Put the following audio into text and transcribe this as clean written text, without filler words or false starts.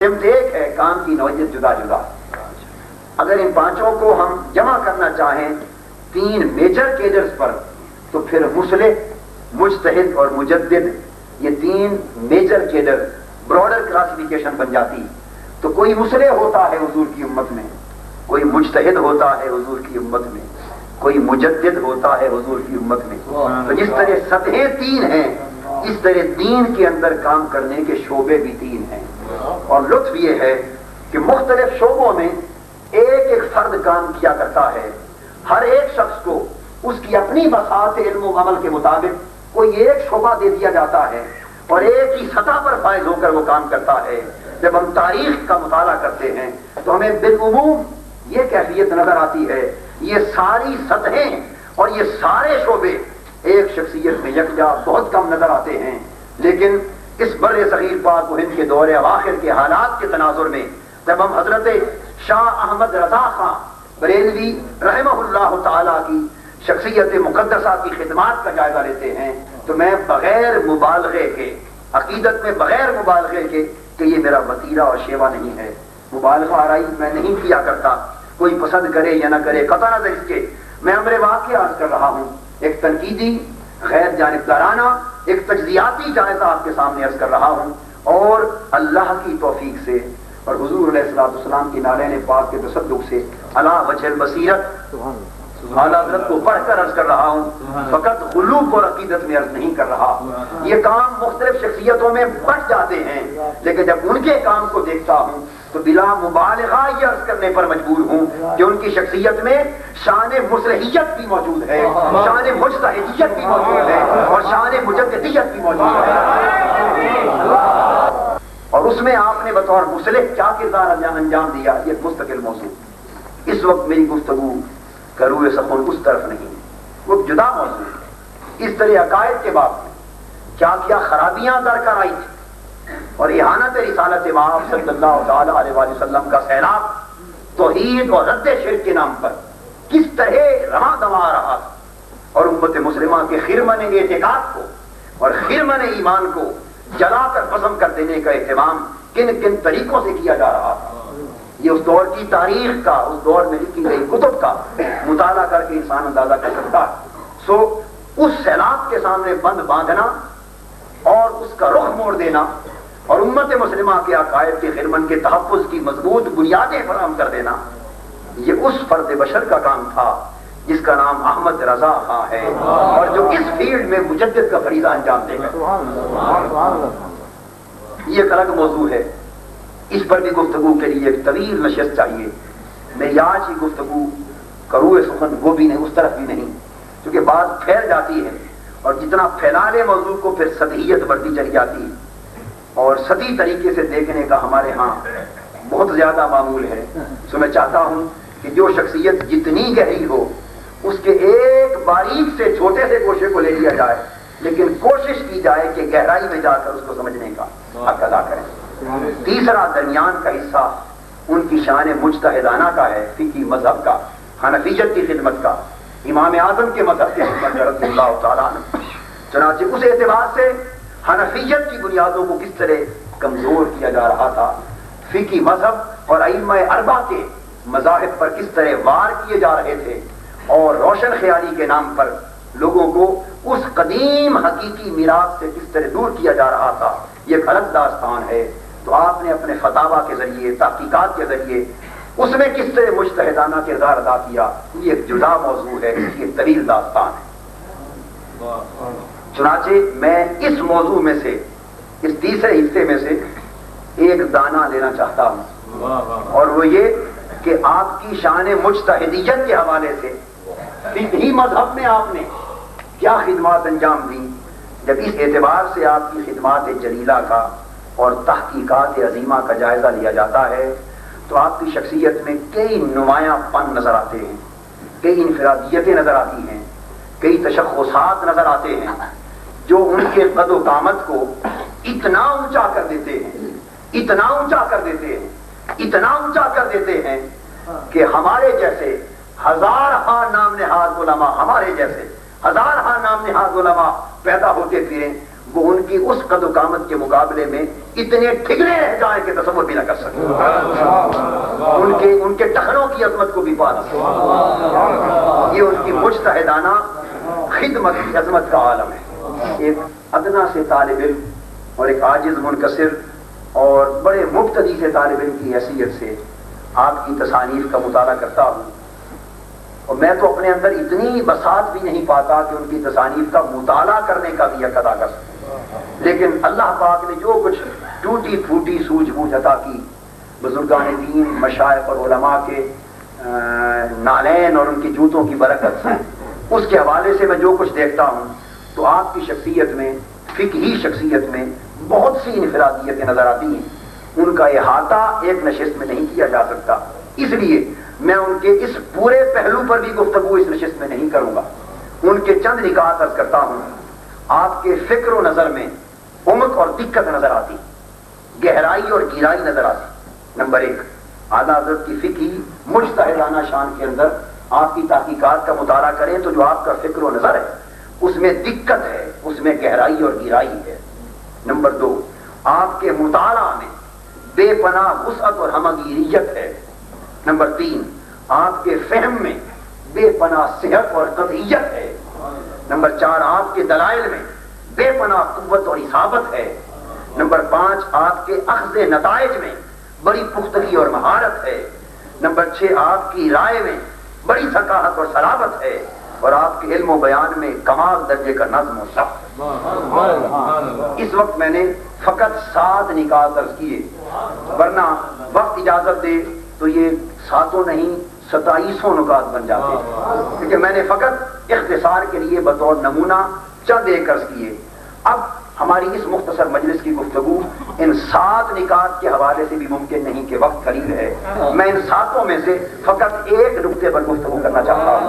سمت ایک ہے، کام کی نوعیت جدا جدا۔ اگر ان پانچوں کو ہم جمع کرنا چاہیں تین میجر کیڈرز پر تو پھر مصلح، مجتہد اور مجدد، یہ تین میجر کیڈر براڈر کلاسیفیکیشن بن جاتی۔ تو کوئی مصلح ہوتا ہے حضور کی امت میں، کوئی مجتہد ہوتا ہے حضور کی امت میں، کوئی مجدد ہوتا ہے حضور کی امت میں۔ تو جس طرح سطحیں تین ہیں، اس طرح دین کے اندر کام کرنے کے شعبے بھی تین ہیں۔ اور لطف یہ ہے کہ مختلف شعبوں میں ایک ایک فرد کام کیا کرتا ہے، ہر ایک شخص کو اس کی اپنی وسعت علم و عمل کے مطابق کوئی ایک شعبہ دے دیا جاتا ہے اور ایک ہی سطح پر فائز ہو کر وہ کام کرتا ہے۔ جب ہم تاریخ کا مطالعہ کرتے ہیں تو ہمیں بالعموم یہ کیفیت نظر آتی ہے، یہ ساری سطحیں اور یہ سارے شعبے ایک شخصیت میں یکجا بہت کم نظر آتے ہیں۔ لیکن اس بر صغیر پاک و ہند کے دور اواخر کے حالات کے تناظر میں جب ہم حضرت شاہ احمد رضا خان بریلوی رحمہ اللہ تعالی کی شخصیت مقدسہ کی خدمات کا جائزہ لیتے ہیں تو میں بغیر مبالغے کے، عقیدت میں بغیر مبالغے کے کہ یہ میرا وتیرہ اور شیوا نہیں ہے، مبالغہ آرائی میں نہیں کیا کرتا، کوئی پسند کرے یا نہ کرے قطع نظر اس کے، میں امر واقع عرض کر رہا ہوں، ایک تنقیدی غیر جانبدارانہ ایک تجزیاتی جائزہ آپ کے سامنے عرض کر رہا ہوں، اور اللہ کی توفیق سے اور حضور علیہ الصلوۃ والسلام کی نالین پاک کے تصدق سے علی وجہ البصیرت اعلیٰ حضرت کو پڑھ کر عرض کر رہا ہوں، فقط غلوب اور عقیدت میں عرض نہیں کر رہا۔ یہ کام مختلف شخصیتوں میں بٹ جاتے ہیں، لیکن جب ان کے کام کو دیکھتا ہوں تو بلا مبالغہ یہ عرض کرنے پر مجبور ہوں کہ ان کی شخصیت میں شان مصلحیت بھی موجود ہے، شان مجتہدیت بھی موجود ہے اور شان مجددیت بھی موجود ہے۔ اور اس میں آپ نے بطور مصلح کیا کردار انجام دیا، یہ مستقل موضوع۔ اس وقت میری گفتگو کروئے سخن اس طرف نہیں، وہ جدا موضوع ہے۔ اس طرح عقائد کے باب میں کیا کیا خرابیاں درکار آئی تھی اور احانت رسالت مآب صلی اللہ تعالی علیہ وآلہ وسلم کا سیلاب توحید اور رد شرک کے نام پر کس طرح رواں دواں رہا تھا، اور امت مسلمہ کے خرمن اعتقاد کو اور خرمن ایمان کو جلا کر قسم کر دینے کا اہتمام کن کن طریقوں سے کیا جا رہا تھا، یہ اس دور کی تاریخ کا، اس دور میں لکھی گئی کتب کا مطالعہ کر کے انسان اندازہ کر سکتا ہے۔ سو اس سیلاب کے سامنے بند باندھنا اور اس کا رخ موڑ دینا اور امت مسلمہ کے عقائد کے خرمن کے تحفظ کی مضبوط بنیادیں فراہم کر دینا، یہ اس فرد بشر کا کام تھا جس کا نام احمد رضا خان ہے اور جو اس فیلڈ میں مجدد کا فریضہ انجام دے گا۔ یہ ایک الگ موضوع ہے، اس پر بھی گفتگو کے لیے ایک طویل نشست چاہیے۔ میری آج کی گفتگو کروئے سخن وہ بھی نہیں، اس طرف بھی نہیں، کیونکہ بات پھیل جاتی ہے اور جتنا پھیلانے موضوع کو پھر سطحیت بڑھتی چلی جاتی ہے اور سطحی طریقے سے دیکھنے کا ہمارے ہاں بہت زیادہ معمول ہے۔ سو میں چاہتا ہوں کہ جو شخصیت جتنی گہری ہو اس کے ایک باریک سے چھوٹے سے گوشے کو لے لیا جائے، لیکن کوشش کی جائے کہ گہرائی میں جا کر اس کو سمجھنے کا حق ادا کریں۔ تیسرا درمیان کا حصہ ان کی شان مجتہدانہ کا ہے، فقہی مذہب کا، حنفیت کی خدمت کا، امام اعظم کے مذہب کی خدمت رضی اللہ تعالیٰ عنہ۔ چنانچہ اس اعتبار سے حنفیت کی بنیادوں کو کس طرح کمزور کیا جا رہا تھا، فقہی مذہب اور ائمہ اربعہ کے مذاہب پر کس طرح وار کیے جا رہے تھے اور روشن خیالی کے نام پر لوگوں کو اس قدیم حقیقی میراث سے کس طرح دور کیا جا رہا تھا، یہ ایک الگ داستان ہے۔ تو آپ نے اپنے فتاوا کے ذریعے، تحقیقات کے ذریعے اس میں کس طرح مجتہدانہ کردار ادا کیا، یہ ایک جدا موضوع ہے، اس کی ایک طویل داستان ہے۔ چنانچہ میں اس موضوع میں سے، اس تیسرے حصے میں سے ایک دانہ لینا چاہتا ہوں، اور وہ یہ کہ آپ کی شان مجتہدیت کے حوالے سے فقہی مذہب میں آپ نے کیا خدمات انجام دی۔ جب اس اعتبار سے آپ کی خدمات جلیلہ کا اور تحقیقات عظیمہ کا جائزہ لیا جاتا ہے تو آپ کی شخصیت میں کئی نمایاں پن نظر آتے ہیں، کئی انفرادیتیں نظر آتی ہیں، کئی تشخصات نظر آتے ہیں جو ان کے قد و قامت کو اتنا اونچا کر دیتے ہیں، اتنا اونچا کر دیتے ہیں، اتنا اونچا کر دیتے ہیں کہ ہمارے جیسے ہزارہا نام نہاد علماء، ہمارے جیسے ہزارہا نام نہاد علماء پیدا ہوتے پھریں، وہ ان کی اس قد و قامت کے مقابلے میں اتنے ٹھگنے رہ جائیں کہ تصور بھی نہ کر سکتے، ان کے ٹخنوں کی عظمت کو بھی پا سکتے. یہ ان کی مجتہدانہ خدمت کی عظمت کا عالم ہے. ایک ادنا سے طالب علم اور ایک عاجز منکسر اور بڑے مبتدی سے طالب علم کی حیثیت سے آپ کی تصانیف کا مطالعہ کرتا ہوں، اور میں تو اپنے اندر اتنی بساط بھی نہیں پاتا کہ ان کی تصانیف کا مطالعہ کرنے کا بھی حق ادا کر سکوں. لیکن اللہ پاک نے جو کچھ ٹوٹی پھوٹی سوجھ بوجھ عطا کی بزرگان دین، مشائخ اور علماء کے نالین اور ان کی جوتوں کی برکت سے، اس کے حوالے سے میں جو کچھ دیکھتا ہوں تو آپ کی شخصیت میں، فقہی شخصیت میں بہت سی انفرادیتیں نظر آتی ہیں. ان کا احاطہ ایک نشست میں نہیں کیا جا سکتا، اس لیے میں ان کے اس پورے پہلو پر بھی گفتگو اس نشست میں نہیں کروں گا. ان کے چند نکات عرض کرتا ہوں. آپ کے فکر و نظر میں عمق اور دقت نظر آتی، گہرائی اور گہرائی نظر آتی. نمبر ایک، اعلیٰ حضرت کی فقہی مجتہدانہ شان کے اندر آپ کی تحقیقات کا مطالعہ کریں تو جو آپ کا فکر و نظر ہے اس میں دقت ہے، اس میں گہرائی اور گہرائی ہے. نمبر دو، آپ کے مطالعہ میں بے پناہ وسعت اور ہمگیریت ہے. نمبر تین، آپ کے فہم میں بے پناہ صحت اور قطعیت ہے. نمبر چار، آپ کے دلائل میں بے پناہ قوت اور اصابت ہے. نمبر پانچ، آپ کے اخذ نتائج میں بڑی پختگی اور مہارت ہے. نمبر چھ، آپ کی رائے میں بڑی ثقافت اور صلابت ہے. اور آپ کے علم و بیان میں کمال درجے کا نظم و ضبط. اس وقت میں نے فقط 7 نکات عرض کیے، ورنہ وقت اجازت دے تو یہ 7 نہیں 27 نکات بن جاتے ہیں، کیونکہ میں نے فقط اختصار کے لیے بطور نمونہ چند ایک عرض کیے. اب ہماری اس مختصر مجلس کی گفتگو ان 7 نکات کے حوالے سے بھی ممکن نہیں کہ وقت قلیل ہے. میں ان 7 میں سے فقط ایک نقطے پر گفتگو کرنا چاہتا ہوں.